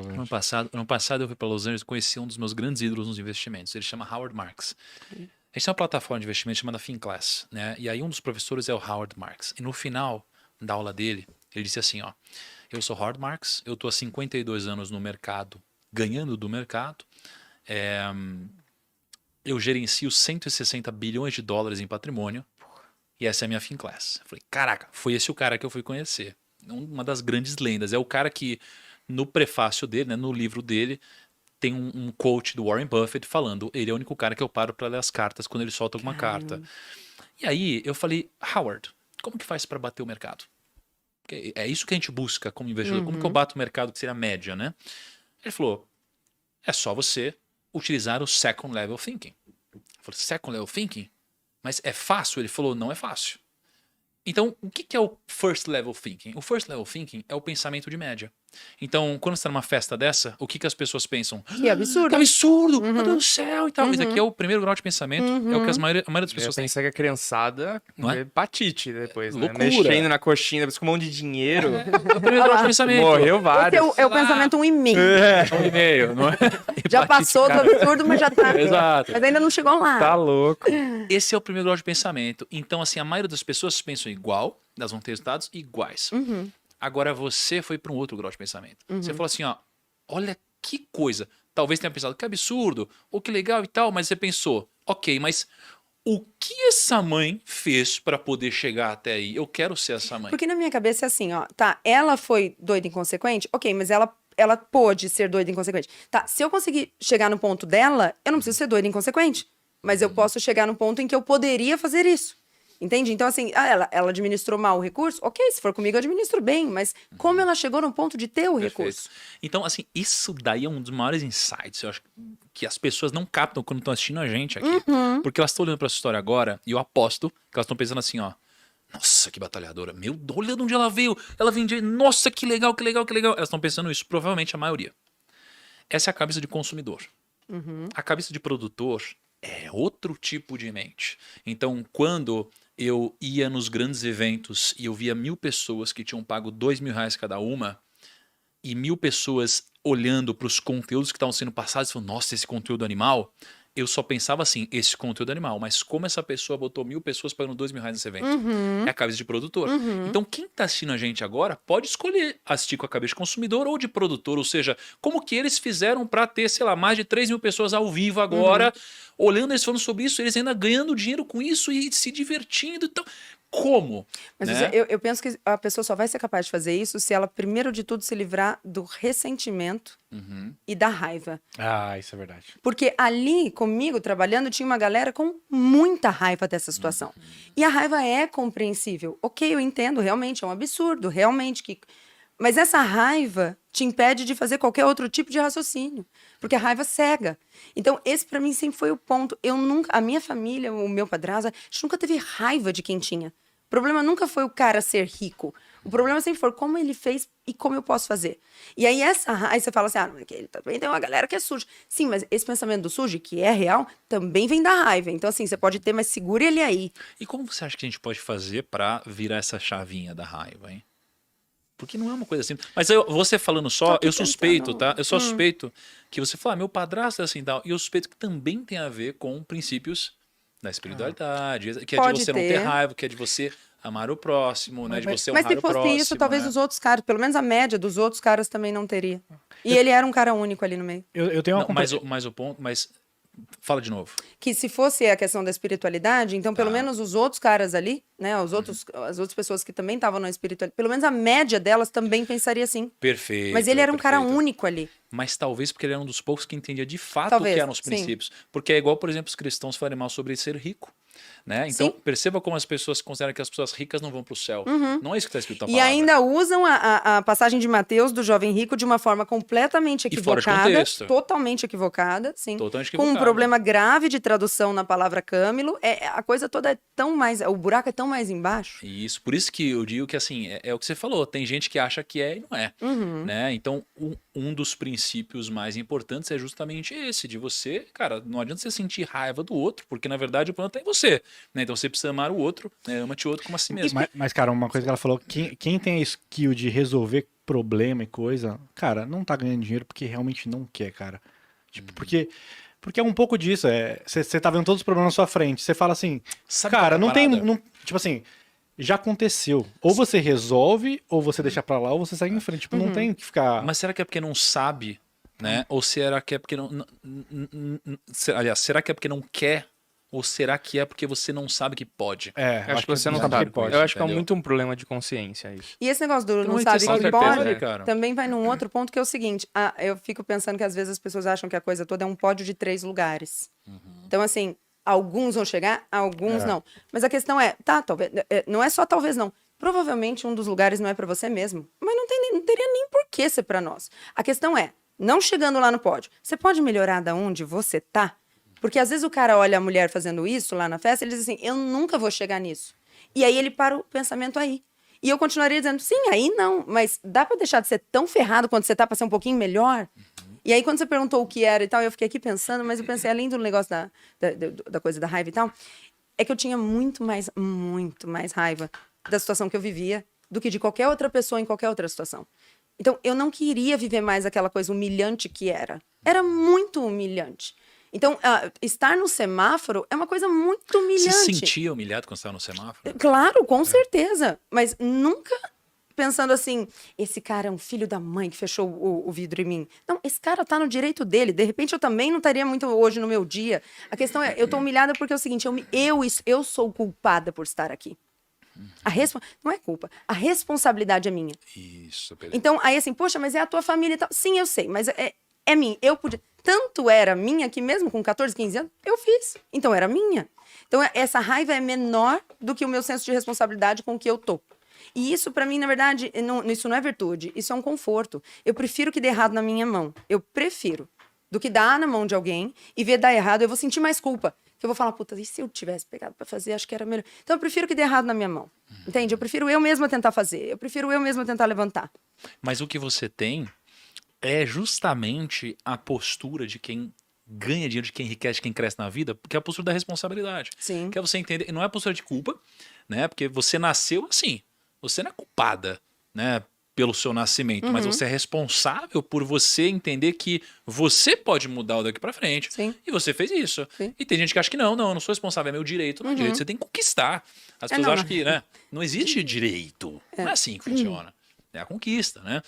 Ano passado eu fui para Los Angeles e conheci um dos meus grandes ídolos nos investimentos. Ele chama Howard Marks. A gente tem uma plataforma de investimento chamada FinClass, né? E aí um dos professores é o Howard Marks. E no final da aula dele, ele disse assim, ó, eu sou Howard Marks, eu tô há 52 anos no mercado, ganhando do mercado, eu gerencio 160 bilhões de dólares em patrimônio e essa é a minha FinClass. Eu falei, caraca, foi esse o cara que eu fui conhecer. Uma das grandes lendas. É o cara que, no prefácio dele, né, no livro dele, tem um quote do Warren Buffett falando, ele é o único cara que eu paro para ler as cartas quando ele solta alguma carta. E aí eu falei, Howard, como que faz para bater o mercado? Porque é isso que a gente busca como investidor. Como que eu bato o mercado, que seria a média, né? Ele falou, é só você utilizar o second level thinking. Eu falei, second level thinking? Mas é fácil? Ele falou, não é fácil. Então, o que é o first level thinking? O first level thinking é o pensamento de média. Então, quando você está numa festa dessa, o que as pessoas pensam? Que absurdo. Que absurdo! Meu Deus do céu! E tal. Isso aqui é o primeiro grau de pensamento. É o que a maioria das pessoas Eu pensei que a criançada Não é? hepatite depois, né? Loucura. Mexendo na coxinha, depois com um monte de dinheiro. É o primeiro grau de pensamento. Morreu vários. Esse é o pensamento 1,5. Um e-mail, não é? Já passou do absurdo, mas já tá. Exato. Mas ainda não chegou lá. Tá louco. Esse é o primeiro grau de pensamento. Então, assim, a maioria das pessoas pensam igual, elas vão ter resultados iguais. Agora, você foi para um outro grau de pensamento. Você falou assim, ó, olha que coisa. Talvez tenha pensado, que absurdo, ou que legal e tal, mas você pensou, ok, mas o que essa mãe fez para poder chegar até aí? Eu quero ser essa mãe. Porque na minha cabeça é assim, ó, tá, ela foi doida e inconsequente, ok, mas ela pôde ser doida e inconsequente. Tá, se eu conseguir chegar no ponto dela, eu não preciso ser doida e inconsequente, mas eu posso chegar no ponto em que eu poderia fazer isso. Entende? Então, assim, ela administrou mal o recurso, ok, se for comigo eu administro bem, mas como ela chegou no ponto de ter o recurso? Então, assim, isso daí é um dos maiores insights, eu acho, que as pessoas não captam quando estão assistindo a gente aqui. Porque elas estão olhando pra essa história agora, e eu aposto que elas estão pensando assim, ó, nossa, que batalhadora, meu, olha de onde ela veio, ela vendia, nossa, que legal, que legal, que legal. Elas estão pensando isso, provavelmente a maioria. Essa é a cabeça de consumidor. A cabeça de produtor é outro tipo de mente. Então, quando eu ia nos grandes eventos e eu via 1.000 pessoas que tinham pago R$2.000 cada uma, e 1.000 pessoas olhando para os conteúdos que estavam sendo passados e falando, nossa, esse conteúdo animal, eu só pensava assim, esse conteúdo animal, mas como essa pessoa botou 1.000 pessoas pagando R$2.000 nesse evento? É a cabeça de produtor. Então, quem está assistindo a gente agora pode escolher assistir com a cabeça de consumidor ou de produtor, ou seja, como que eles fizeram para ter, sei lá, mais de 3.000 pessoas ao vivo agora, olhando eles falando sobre isso, eles ainda ganhando dinheiro com isso e se divertindo. Então, como? Mas né? eu penso que a pessoa só vai ser capaz de fazer isso se ela, primeiro de tudo, se livrar do ressentimento e da raiva. Ah, isso é verdade. Porque ali, comigo, trabalhando, tinha uma galera com muita raiva dessa situação. E a raiva é compreensível. Ok, eu entendo, realmente, é um absurdo, realmente. Mas essa raiva te impede de fazer qualquer outro tipo de raciocínio. Porque a raiva cega. Então, esse pra mim sempre foi o ponto. A minha família, o meu padrasto, a gente nunca teve raiva de quem tinha. O problema nunca foi o cara ser rico. O problema sempre foi como ele fez e como eu posso fazer. E aí aí você fala assim, mas ele também tem uma galera que é suja. Sim, mas esse pensamento do sujo, que é real, também vem da raiva. Então, assim, você pode ter, mas segure ele aí. E como você acha que a gente pode fazer para virar essa chavinha da raiva, hein? Porque não é uma coisa assim. Mas você falando só, eu suspeito, tá? Eu só suspeito que você fala, meu padrasto é assim e tal. E eu suspeito que também tem a ver com princípios da espiritualidade, que é de você não ter raiva, que é de você amar o próximo, né? De você honrar o próximo. Mas se fosse isso, talvez os outros caras, pelo menos a média dos outros caras também não teria. E ele era um cara único ali no meio. Eu tenho uma mas fala de novo. Que se fosse a questão da espiritualidade, então pelo menos os outros caras ali, né, as outras pessoas que também estavam na espiritualidade, pelo menos a média delas também pensaria assim. Perfeito. Mas ele era um cara único ali. Mas talvez porque ele era um dos poucos que entendia de fato o que eram os princípios. Porque é igual, por exemplo, os cristãos falarem mal sobre ser rico. Né? Então, perceba como as pessoas consideram que as pessoas ricas não vão para o céu. Não é isso que está escrito na palavra. E ainda usam a passagem de Mateus do jovem rico de uma forma completamente equivocada. Totalmente equivocada, sim. Totalmente equivocada. Com um problema grave de tradução na palavra câmelo. A coisa toda é tão mais... O buraco é tão mais embaixo. Isso, por isso que eu digo que assim, é o que você falou. Tem gente que acha que é e não é. Né? Então, um dos princípios mais importantes é justamente esse, de você, cara, não adianta você sentir raiva do outro, porque na verdade o problema está em você. resolver. Né? Então você precisa amar o outro, né? Ama-te o outro como a si mesmo. Mas, cara, uma coisa que ela falou, quem tem a skill de resolver problema e coisa, cara, não tá ganhando dinheiro porque realmente não quer, cara. Tipo, porque é um pouco disso, você tá vendo todos os problemas na sua frente, você fala assim, Sabe qual é cara, a não tem, parada? tipo assim, já aconteceu. Ou você resolve, ou você deixa pra lá, ou você segue em frente. Tipo, não tem que ficar... Mas será que é porque não sabe, né? Ou será que é porque aliás, será que é porque não quer? Ou será que é porque você não sabe que pode? Eu acho que você não sabe sabe. que pode, Eu acho que é entendeu? muito um problema de consciência isso. E esse negócio do Então, não é sabe questão que de pode, certeza, cara. também vai num outro ponto que é o seguinte, eu fico pensando que às vezes as pessoas acham que a coisa toda é um pódio de 3 lugares. Então, assim, alguns vão chegar, alguns não. Mas a questão é, talvez, não é só talvez não. Provavelmente um dos lugares não é pra você mesmo. Mas não teria nem por que ser pra nós. A questão é, não chegando lá no pódio, você pode melhorar da onde você tá? Porque às vezes o cara olha a mulher fazendo isso lá na festa e ele diz assim, eu nunca vou chegar nisso. E aí ele para o pensamento aí. E eu continuaria dizendo, sim, aí não, mas dá pra deixar de ser tão ferrado quando você tá pra ser um pouquinho melhor? E aí quando você perguntou o que era e tal, eu fiquei aqui pensando, mas eu pensei, além do negócio da coisa da raiva e tal, é que eu tinha muito mais raiva da situação que eu vivia do que de qualquer outra pessoa em qualquer outra situação. Então, eu não queria viver mais aquela coisa humilhante que era. Era muito humilhante. Então, estar no semáforo é uma coisa muito humilhante. Você se sentia humilhado quando estava no semáforo? Claro, com certeza. Mas nunca pensando assim, esse cara é um filho da mãe que fechou o vidro em mim. Não, esse cara tá no direito dele. De repente, eu também não estaria muito hoje no meu dia. A questão é, eu tô humilhada porque é o seguinte, eu sou culpada por estar aqui. Não é culpa. A responsabilidade é minha. Isso, beleza. Então, aí assim, poxa, mas é a tua família e tal. Sim, eu sei, mas é minha. Eu podia... Tanto era minha que mesmo com 14, 15 anos, eu fiz. Então, era minha. Então, essa raiva é menor do que o meu senso de responsabilidade com o que eu tô. E isso, pra mim, na verdade, isso não é virtude. Isso é um conforto. Eu prefiro que dê errado na minha mão. Eu prefiro. Do que dar na mão de alguém e ver dar errado, eu vou sentir mais culpa. Que eu vou falar, puta, e se eu tivesse pegado pra fazer, acho que era melhor. Então, eu prefiro que dê errado na minha mão. Entende? Eu prefiro eu mesma tentar fazer. Eu prefiro eu mesma tentar levantar. Mas o que você tem é justamente a postura de quem ganha dinheiro, de quem enriquece, de quem cresce na vida, porque é a postura da responsabilidade. Sim. Que é você entender, não é a postura de culpa, né? Porque você nasceu assim. Você não é culpada, né? Pelo seu nascimento, mas você é responsável por você entender que você pode mudar o daqui pra frente. Sim. E você fez isso. Sim. E tem gente que acha que não, eu não sou responsável, é meu direito. Não é direito, você tem que conquistar. As pessoas não, acham que, né? Não existe direito. Não é assim que funciona. É a conquista, né?